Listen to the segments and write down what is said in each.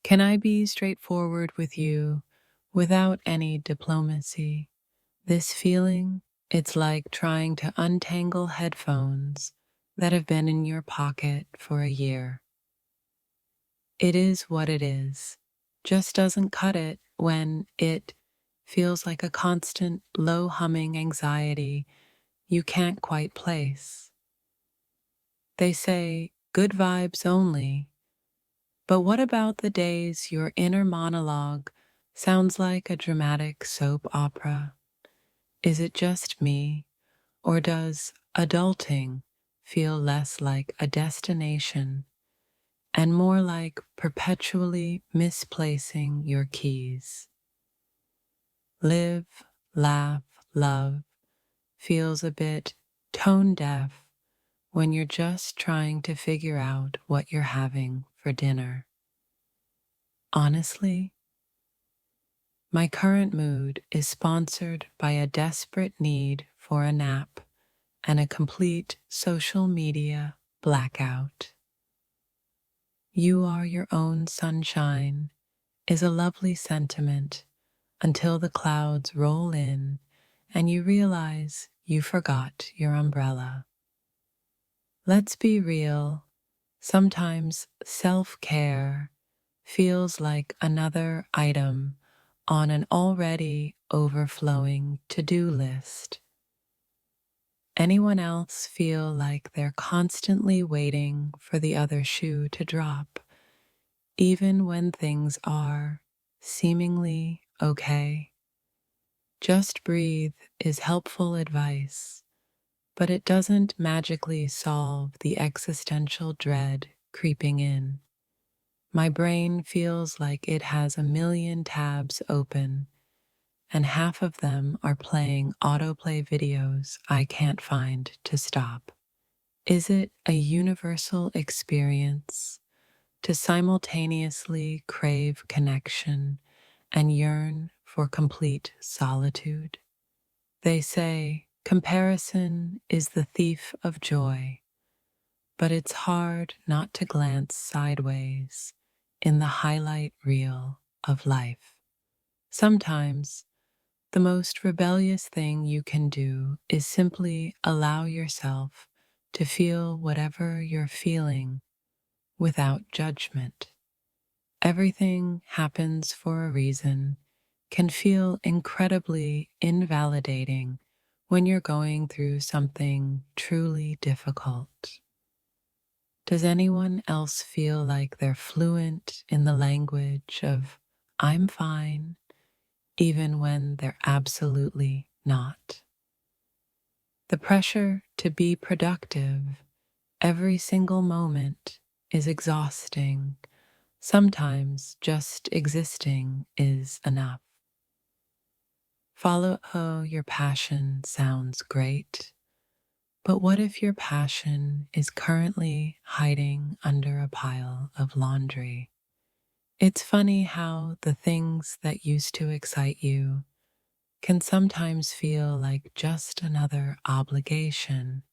Can I be straightforward with you without any diplomacy? This feeling, it's like trying to untangle headphones that have been in your pocket for a year. It is what it is. Just doesn't cut it when it feels like a constant low humming anxiety you can't quite place. They say good vibes only, but what about the days your inner monologue sounds like a dramatic soap opera? Is it just me, or does adulting feel less like a destination and more like perpetually misplacing your keys? Live, laugh, love feels a bit tone deaf when you're just trying to figure out what you're having for dinner. Honestly, my current mood is sponsored by a desperate need for a nap and a complete social media blackout. You are your own sunshine is a lovely sentiment until the clouds roll in and you realize you forgot your umbrella. Let's be real, sometimes self-care feels like another item on an already overflowing to-do list. Anyone else feel like they're constantly waiting for the other shoe to drop, even when things are seemingly okay? Just breathe is helpful advice, but it doesn't magically solve the existential dread creeping in. My brain feels like it has a million tabs open, and half of them are playing autoplay videos I can't find to stop. Is it a universal experience to simultaneously crave connection and yearn for complete solitude? They say comparison is the thief of joy, but it's hard not to glance sideways in the highlight reel of life. Sometimes the most rebellious thing you can do is simply allow yourself to feel whatever you're feeling without judgment. Everything happens for a reason can feel incredibly invalidating when you're going through something truly difficult. Does anyone else feel like they're fluent in the language of I'm fine, even when they're absolutely not? The pressure to be productive every single moment is exhausting. Sometimes just existing is enough. Follow your passion sounds great, but what if your passion is currently hiding under a pile of laundry? It's funny how the things that used to excite you can sometimes feel like just another obligation.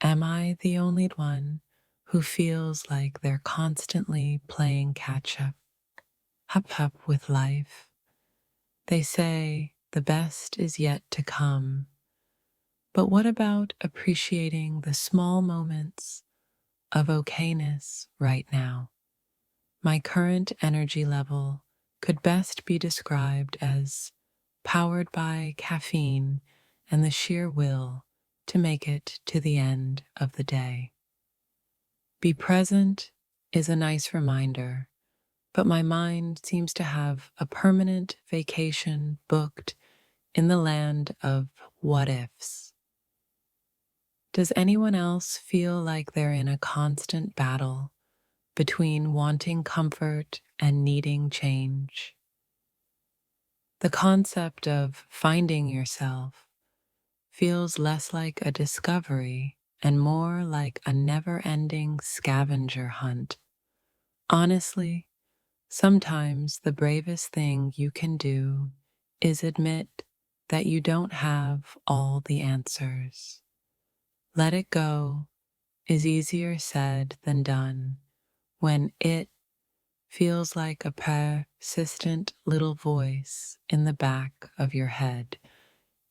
Am I the only one who feels like they're constantly playing catch up, with life? They say the best is yet to come, but what about appreciating the small moments of okayness right now? My current energy level could best be described as powered by caffeine and the sheer will to make it to the end of the day. Be present is a nice reminder, but my mind seems to have a permanent vacation booked in the land of what ifs. Does anyone else feel like they're in a constant battle between wanting comfort and needing change? The concept of finding yourself feels less like a discovery and more like a never-ending scavenger hunt. Honestly, sometimes the bravest thing you can do is admit that you don't have all the answers. Let it go is easier said than done when it feels like a persistent little voice in the back of your head.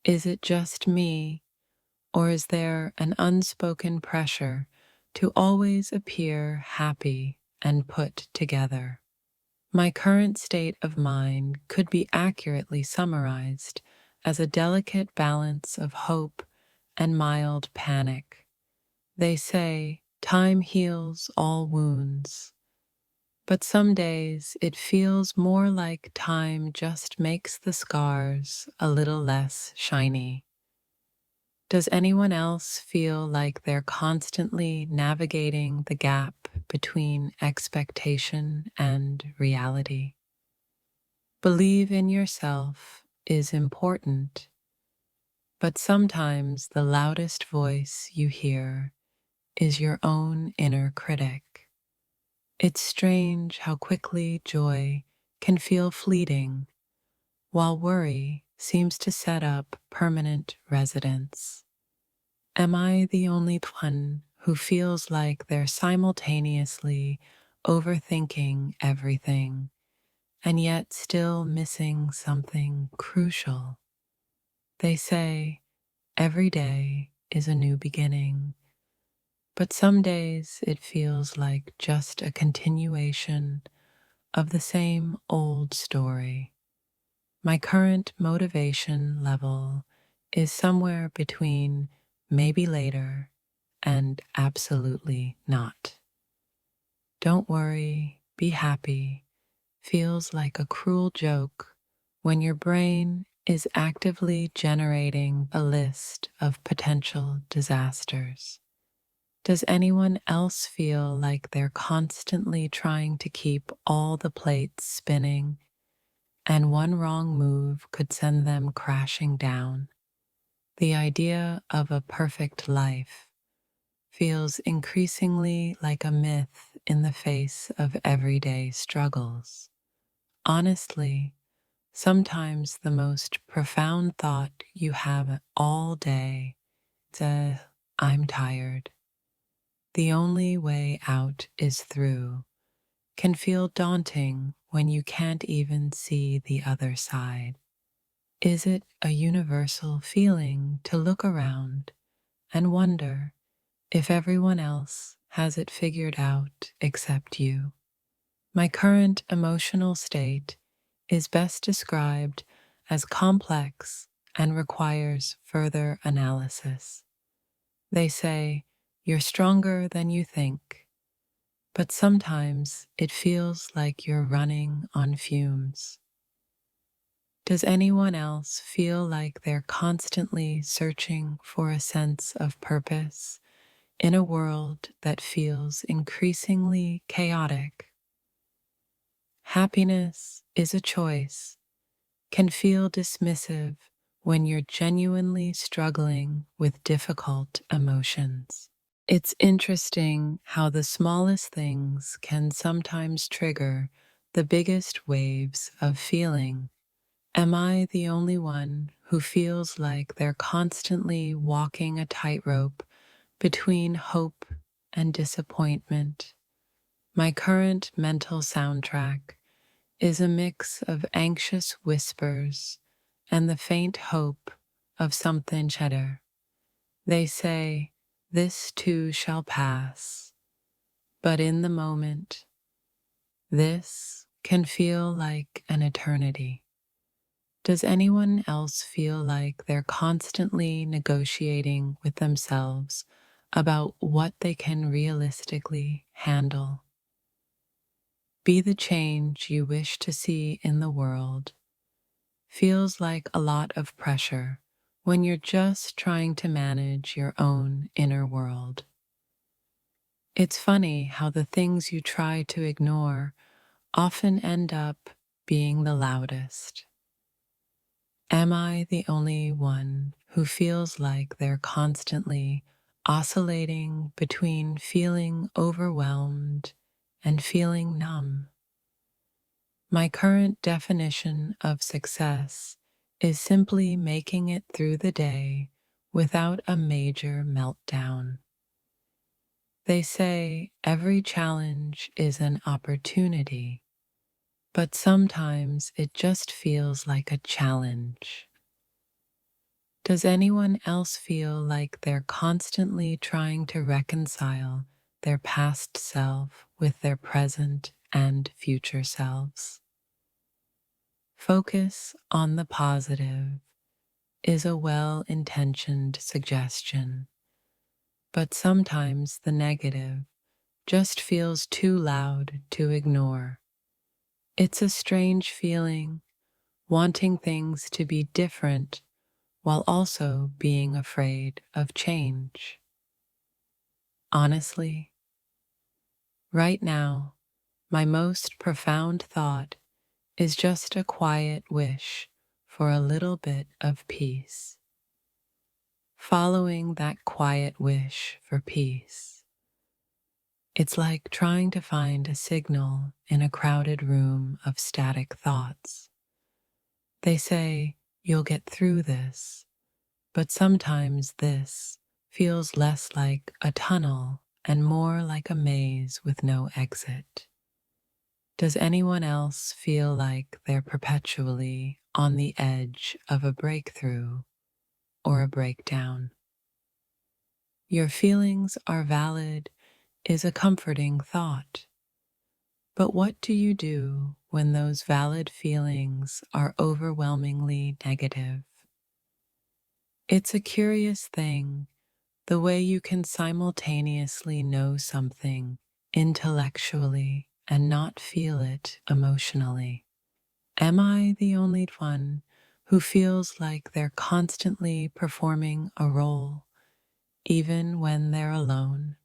Is it just me, or is there an unspoken pressure to always appear happy and put together? My current state of mind could be accurately summarized as a delicate balance of hope and mild panic. They say time heals all wounds, but some days it feels more like time just makes the scars a little less shiny. Does anyone else feel like they're constantly navigating the gap between expectation and reality? Believe in yourself is important, but sometimes the loudest voice you hear is your own inner critic. It's strange how quickly joy can feel fleeting, while worry seems to set up permanent residence. Am I the only one who feels like they're simultaneously overthinking everything and yet still missing something crucial? They say every day is a new beginning, but some days it feels like just a continuation of the same old story. My current motivation level is somewhere between maybe later and absolutely not. Don't worry, be happy feels like a cruel joke when your brain is actively generating a list of potential disasters. Does anyone else feel like they're constantly trying to keep all the plates spinning and one wrong move could send them crashing down? The idea of a perfect life feels increasingly like a myth in the face of everyday struggles. Honestly, sometimes the most profound thought you have all day is I'm tired. The only way out is through can feel daunting when you can't even see the other side. Is it a universal feeling to look around and wonder if everyone else has it figured out except you? My current emotional state is best described as complex and requires further analysis. They say you're stronger than you think, but sometimes it feels like you're running on fumes. Does anyone else feel like they're constantly searching for a sense of purpose in a world that feels increasingly chaotic? Happiness is a choice, can feel dismissive when you're genuinely struggling with difficult emotions. It's interesting how the smallest things can sometimes trigger the biggest waves of feeling. Am I the only one who feels like they're constantly walking a tightrope between hope and disappointment? My current mental soundtrack is a mix of anxious whispers and the faint hope of something better. They say, this too shall pass, but in the moment, this can feel like an eternity. Does anyone else feel like they're constantly negotiating with themselves about what they can realistically handle? Be the change you wish to see in the world feels like a lot of pressure when you're just trying to manage your own inner world. It's funny how the things you try to ignore often end up being the loudest. Am I the only one who feels like they're constantly oscillating between feeling overwhelmed and feeling numb? My current definition of success is simply making it through the day without a major meltdown. They say every challenge is an opportunity, but sometimes it just feels like a challenge. Does anyone else feel like they're constantly trying to reconcile their past self with their present and future selves? Focus on the positive is a well-intentioned suggestion, but sometimes the negative just feels too loud to ignore. It's a strange feeling, wanting things to be different while also being afraid of change. Honestly, right now, my most profound thought is just a quiet wish for a little bit of peace. Following that quiet wish for peace, it's like trying to find a signal in a crowded room of static thoughts. They say you'll get through this, but sometimes this feels less like a tunnel and more like a maze with no exit. Does anyone else feel like they're perpetually on the edge of a breakthrough or a breakdown? Your feelings are valid is a comforting thought. But what do you do when those valid feelings are overwhelmingly negative? It's a curious thing, the way you can simultaneously know something intellectually and not feel it emotionally. Am I the only one who feels like they're constantly performing a role, even when they're alone?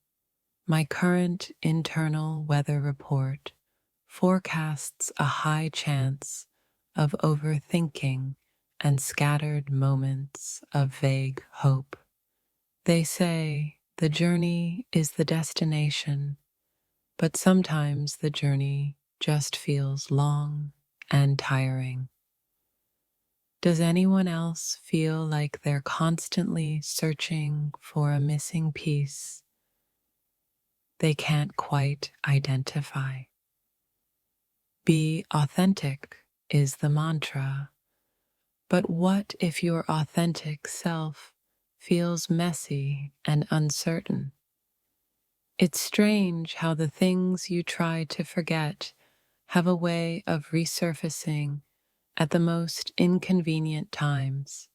My current internal weather report forecasts a high chance of overthinking and scattered moments of vague hope. They say the journey is the destination, but sometimes the journey just feels long and tiring. Does anyone else feel like they're constantly searching for a missing piece they can't quite identify? Be authentic is the mantra, but what if your authentic self feels messy and uncertain? It's strange how the things you try to forget have a way of resurfacing at the most inconvenient times.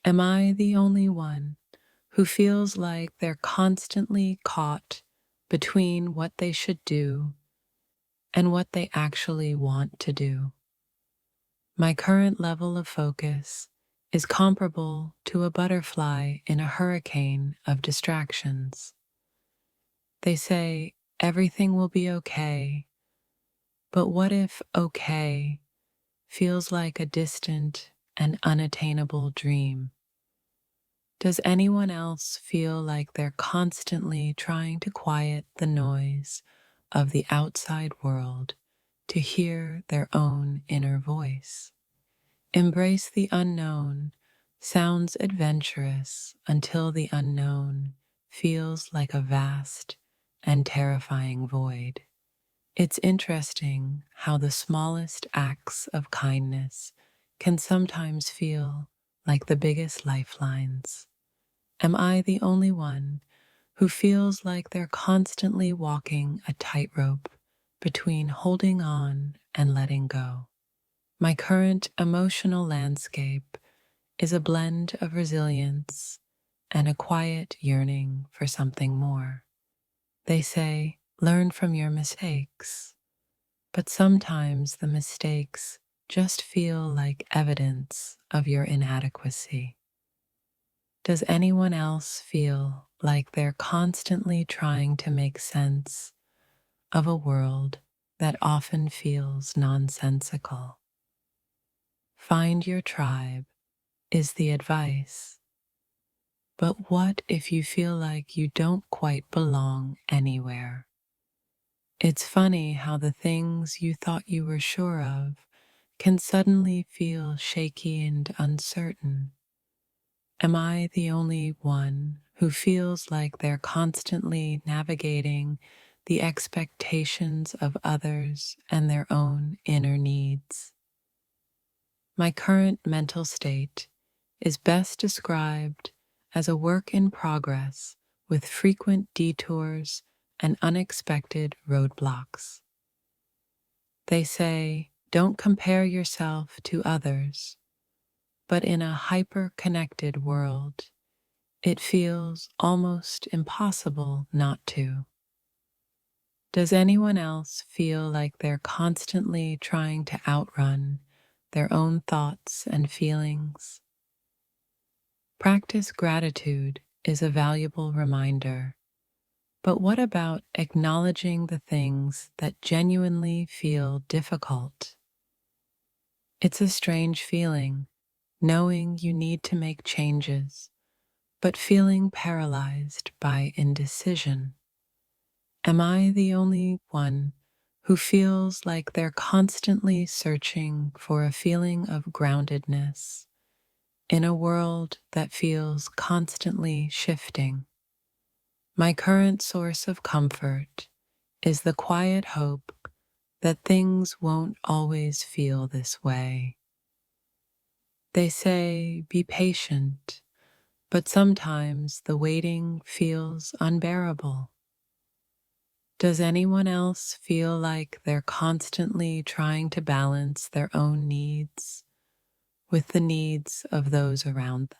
Am I the only one who feels like they're constantly caught between what they should do and what they actually want to do? My current level of focus is comparable to a butterfly in a hurricane of distractions. They say everything will be okay, but what if okay feels like a distant and unattainable dream? Does anyone else feel like they're constantly trying to quiet the noise of the outside world to hear their own inner voice? Embrace the unknown sounds adventurous until the unknown feels like a vast and terrifying void. It's interesting how the smallest acts of kindness can sometimes feel like the biggest lifelines. Am I the only one who feels like they're constantly walking a tightrope between holding on and letting go? My current emotional landscape is a blend of resilience and a quiet yearning for something more. They say, learn from your mistakes, but sometimes the mistakes just feel like evidence of your inadequacy. Does anyone else feel like they're constantly trying to make sense of a world that often feels nonsensical? Find your tribe is the advice. But what if you feel like you don't quite belong anywhere? It's funny how the things you thought you were sure of can suddenly feel shaky and uncertain. Am I the only one who feels like they're constantly navigating the expectations of others and their own inner needs. My current mental state is best described as a work in progress with frequent detours and unexpected roadblocks. They say, don't compare yourself to others, but in a hyper-connected world, it feels almost impossible not to. Does anyone else feel like they're constantly trying to outrun their own thoughts and feelings? Practice gratitude is a valuable reminder, but what about acknowledging the things that genuinely feel difficult? It's a strange feeling, knowing you need to make changes, but feeling paralyzed by indecision. Am I the only one who feels like they're constantly searching for a feeling of groundedness in a world that feels constantly shifting? My current source of comfort is the quiet hope that things won't always feel this way. They say, be patient, but sometimes the waiting feels unbearable. Does anyone else feel like they're constantly trying to balance their own needs with the needs of those around them?